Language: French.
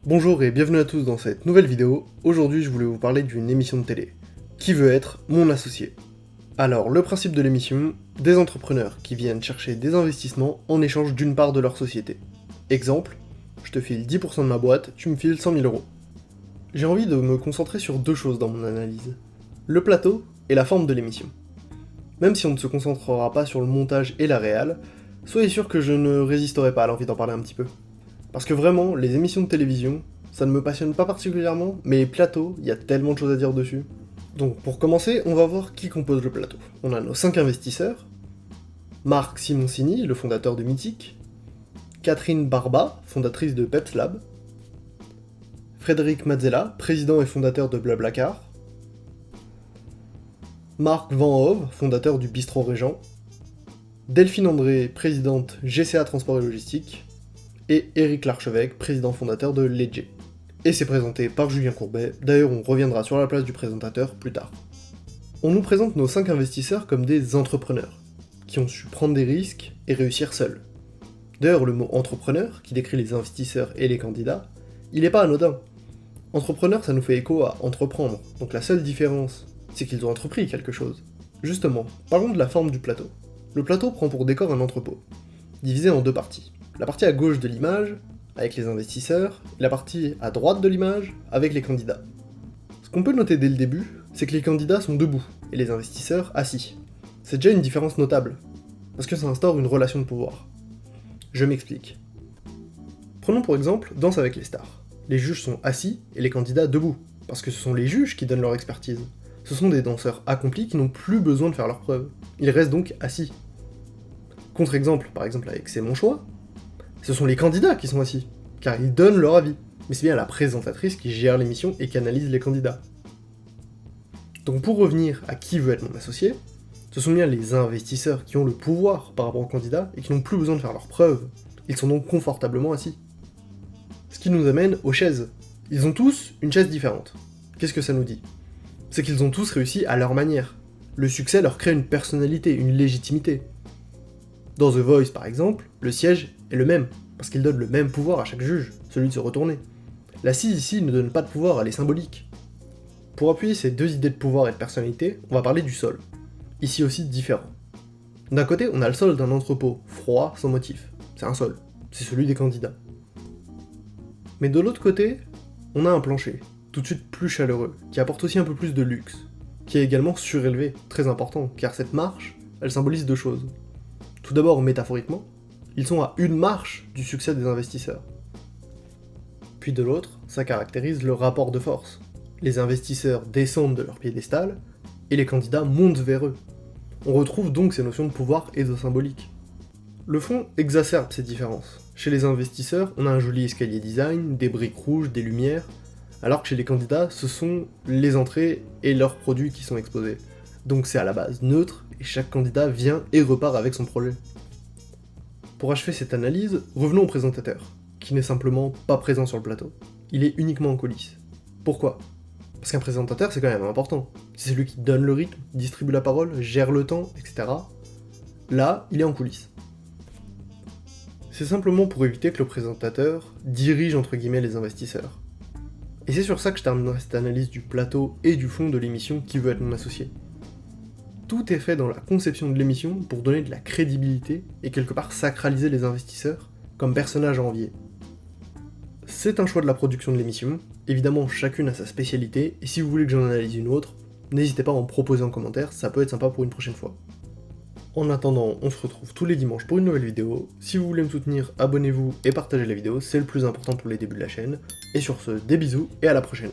Bonjour et bienvenue à tous dans cette nouvelle vidéo. Aujourd'hui je voulais vous parler d'une émission de télé. Qui veut être mon associé? Alors le principe de l'émission, des entrepreneurs qui viennent chercher des investissements en échange d'une part de leur société. Exemple, je te file 10% de ma boîte, tu me files 100 000 euros. J'ai envie de me concentrer sur deux choses dans mon analyse. Le plateau et la forme de l'émission. Même si on ne se concentrera pas sur le montage et la réal, soyez sûr que je ne résisterai pas à l'envie d'en parler un petit peu. Parce que vraiment, les émissions de télévision, ça ne me passionne pas particulièrement, mais les plateaux, il y a tellement de choses à dire dessus. Donc pour commencer, on va voir qui compose le plateau. On a nos 5 investisseurs, Marc Simoncini, le fondateur de Mythic, Catherine Barba, fondatrice de Peps Lab, Frédéric Mazzella, président et fondateur de Blablacar, Marc Van Hove, fondateur du Bistrot Régent, Delphine André, présidente GCA Transport et Logistique, et Éric Larchevêque, président fondateur de Ledger. Et c'est présenté par Julien Courbet, d'ailleurs on reviendra sur la place du présentateur plus tard. On nous présente nos 5 investisseurs comme des entrepreneurs, qui ont su prendre des risques et réussir seuls. D'ailleurs le mot entrepreneur, qui décrit les investisseurs et les candidats, il n'est pas anodin. Entrepreneur ça nous fait écho à entreprendre, donc la seule différence, c'est qu'ils ont entrepris quelque chose. Justement, parlons de la forme du plateau. Le plateau prend pour décor un entrepôt, divisé en deux parties. La partie à gauche de l'image, avec les investisseurs, et la partie à droite de l'image, avec les candidats. Ce qu'on peut noter dès le début, c'est que les candidats sont debout, et les investisseurs assis. C'est déjà une différence notable, parce que ça instaure une relation de pouvoir. Je m'explique. Prenons pour exemple Danse avec les stars. Les juges sont assis, et les candidats debout, parce que ce sont les juges qui donnent leur expertise. Ce sont des danseurs accomplis qui n'ont plus besoin de faire leurs preuves. Ils restent donc assis. Contre-exemple, par exemple avec C'est mon choix, ce sont les candidats qui sont assis, car ils donnent leur avis, mais c'est bien la présentatrice qui gère l'émission et qui analyse les candidats. Donc pour revenir à qui veut être mon associé, ce sont bien les investisseurs qui ont le pouvoir par rapport aux candidats et qui n'ont plus besoin de faire leurs preuves, ils sont donc confortablement assis. Ce qui nous amène aux chaises. Ils ont tous une chaise différente. Qu'est-ce que ça nous dit? C'est qu'ils ont tous réussi à leur manière. Le succès leur crée une personnalité, une légitimité. Dans The Voice par exemple, le siège est le même, parce qu'il donne le même pouvoir à chaque juge, celui de se retourner. L'assise ici ne donne pas de pouvoir, elle est symbolique. Pour appuyer ces deux idées de pouvoir et de personnalité, on va parler du sol. Ici aussi différent. D'un côté, on a le sol d'un entrepôt, froid, sans motif. C'est un sol, c'est celui des candidats. Mais de l'autre côté, on a un plancher, tout de suite plus chaleureux, qui apporte aussi un peu plus de luxe, qui est également surélevé, très important, car cette marche, elle symbolise deux choses. Tout d'abord, métaphoriquement, ils sont à une marche du succès des investisseurs. Puis de l'autre, ça caractérise le rapport de force. Les investisseurs descendent de leur piédestal, et les candidats montent vers eux. On retrouve donc ces notions de pouvoir et de symbolique. Le fond exacerbe ces différences. Chez les investisseurs, on a un joli escalier design, des briques rouges, des lumières, alors que chez les candidats, ce sont les entrées et leurs produits qui sont exposés. Donc c'est à la base neutre, et chaque candidat vient et repart avec son projet. Pour achever cette analyse, revenons au présentateur, qui n'est simplement pas présent sur le plateau. Il est uniquement en coulisses. Pourquoi? Parce qu'un présentateur c'est quand même important. C'est celui qui donne le rythme, distribue la parole, gère le temps, etc. Là, il est en coulisses. C'est simplement pour éviter que le présentateur dirige entre guillemets les investisseurs. Et c'est sur ça que je terminerai cette analyse du plateau et du fond de l'émission Qui veut être mon associé. Tout est fait dans la conception de l'émission pour donner de la crédibilité et quelque part sacraliser les investisseurs comme personnages à envier. C'est un choix de la production de l'émission, évidemment chacune a sa spécialité, et si vous voulez que j'en analyse une autre, n'hésitez pas à en proposer en commentaire, ça peut être sympa pour une prochaine fois. En attendant, on se retrouve tous les dimanches pour une nouvelle vidéo. Si vous voulez me soutenir, abonnez-vous et partagez la vidéo, c'est le plus important pour les débuts de la chaîne. Et sur ce, des bisous et à la prochaine.